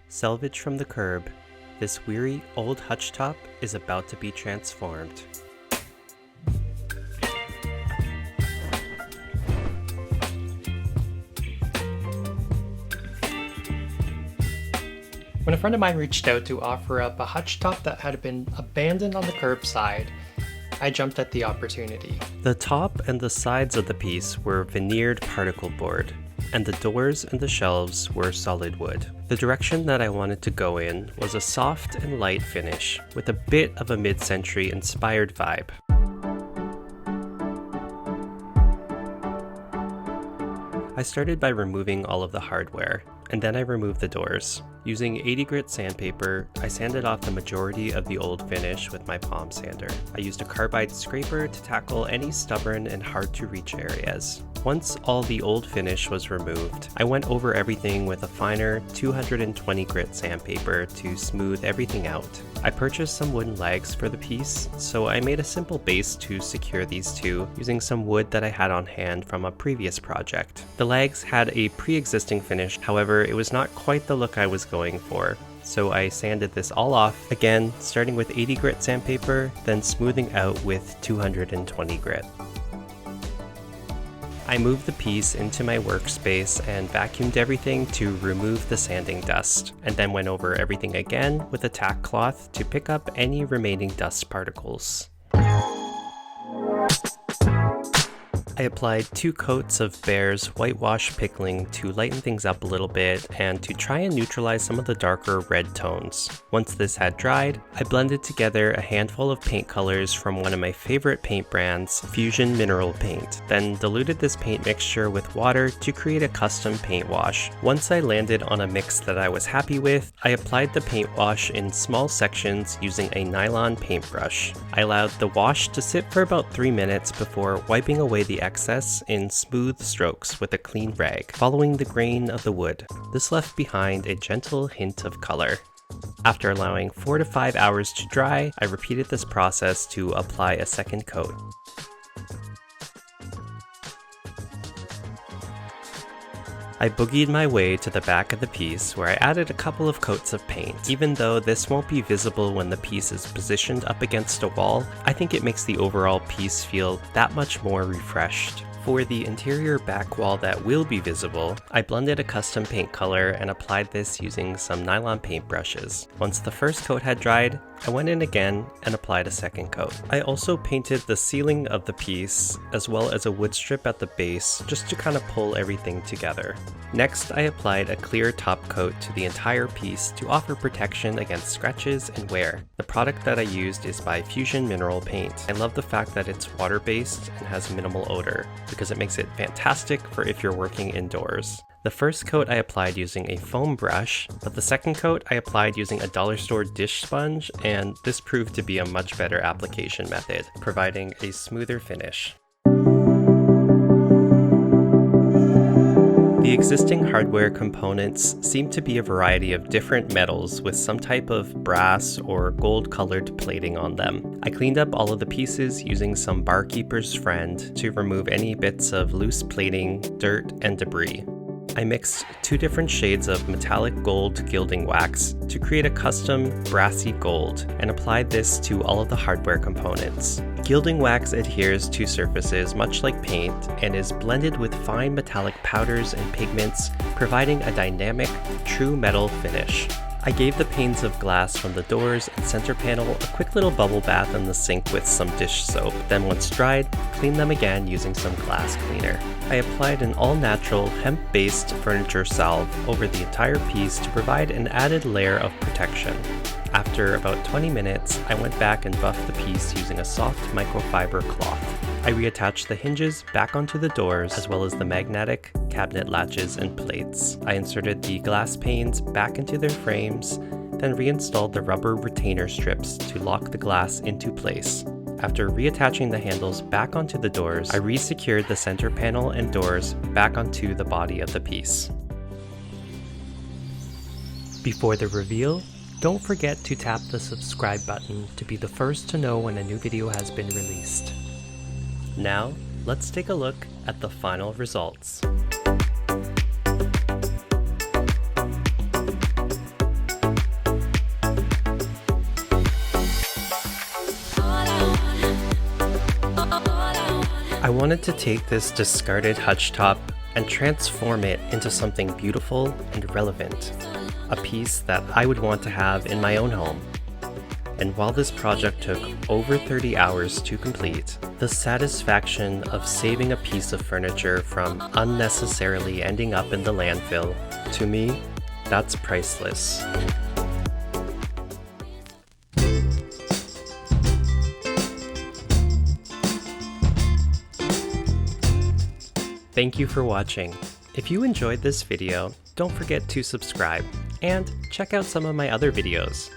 Salvaged from the curb, this weary old Hutch-Top is about to be transformed. When a friend of mine reached out to offer up a Hutch-Top that had been abandoned on the curbside, I jumped at the opportunity. The top and the sides of the piece were veneered particle board, and the doors and the shelves were solid wood. The direction that I wanted to go in was a soft and light finish with a bit of a mid-century inspired vibe. I started by removing all of the hardware, and then I removed the doors. Using 80 grit sandpaper, I sanded off the majority of the old finish with my palm sander. I used a carbide scraper to tackle any stubborn and hard to reach areas. Once all the old finish was removed, I went over everything with a finer 220 grit sandpaper to smooth everything out. I purchased some wooden legs for the piece, so I made a simple base to secure these two using some wood that I had on hand from a previous project. The legs had a pre-existing finish, however it was not quite the look I was going for. So I sanded this all off, again starting with 80 grit sandpaper, then smoothing out with 220 grit. I moved the piece into my workspace and vacuumed everything to remove the sanding dust, and then went over everything again with a tack cloth to pick up any remaining dust particles. I applied 2 coats of Bear's whitewash pickling to lighten things up a little bit and to try and neutralize some of the darker red tones. Once this had dried, I blended together a handful of paint colors from one of my favorite paint brands, Fusion Mineral Paint, then diluted this paint mixture with water to create a custom paint wash. Once I landed on a mix that I was happy with, I applied the paint wash in small sections using a nylon paintbrush. I allowed the wash to sit for about 3 minutes before wiping away the excess in smooth strokes with a clean rag, following the grain of the wood. This left behind a gentle hint of color. After allowing 4 to 5 hours to dry, I repeated this process to apply a second coat. I boogied my way to the back of the piece where I added a couple of coats of paint. Even though this won't be visible when the piece is positioned up against a wall, I think it makes the overall piece feel that much more refreshed. For the interior back wall that will be visible, I blended a custom paint color and applied this using some nylon paint brushes. Once the first coat had dried, I went in again and applied a second coat. I also painted the ceiling of the piece as well as a wood strip at the base just to kind of pull everything together. Next, I applied a clear top coat to the entire piece to offer protection against scratches and wear. The product that I used is by Fusion Mineral Paint. I love the fact that it's water-based and has minimal odor, because it makes it fantastic for if you're working indoors. The first coat I applied using a foam brush, but the second coat I applied using a dollar store dish sponge, and this proved to be a much better application method, providing a smoother finish. The existing hardware components seem to be a variety of different metals with some type of brass or gold-colored plating on them. I cleaned up all of the pieces using some barkeeper's friend to remove any bits of loose plating, dirt, and debris. I mixed 2 different shades of metallic gold gilding wax to create a custom brassy gold and applied this to all of the hardware components. Gilding wax adheres to surfaces much like paint and is blended with fine metallic powders and pigments, providing a dynamic, true metal finish. I gave the panes of glass from the doors and center panel a quick little bubble bath in the sink with some dish soap. Then once dried, cleaned them again using some glass cleaner. I applied an all-natural hemp-based furniture salve over the entire piece to provide an added layer of protection. After about 20 minutes, I went back and buffed the piece using a soft microfiber cloth. I reattached the hinges back onto the doors as well as the magnetic cabinet latches and plates. I inserted the glass panes back into their frames, then reinstalled the rubber retainer strips to lock the glass into place. After reattaching the handles back onto the doors, I re-secured the center panel and doors back onto the body of the piece. Before the reveal, don't forget to tap the subscribe button to be the first to know when a new video has been released. Now, let's take a look at the final results. wanted to take this discarded Hutch-Top and transform it into something beautiful and relevant, a piece that I would want to have in my own home. And while this project took over 30 hours to complete, the satisfaction of saving a piece of furniture from unnecessarily ending up in the landfill, to me, that's priceless. Thank you for watching. If you enjoyed this video, don't forget to subscribe and check out some of my other videos.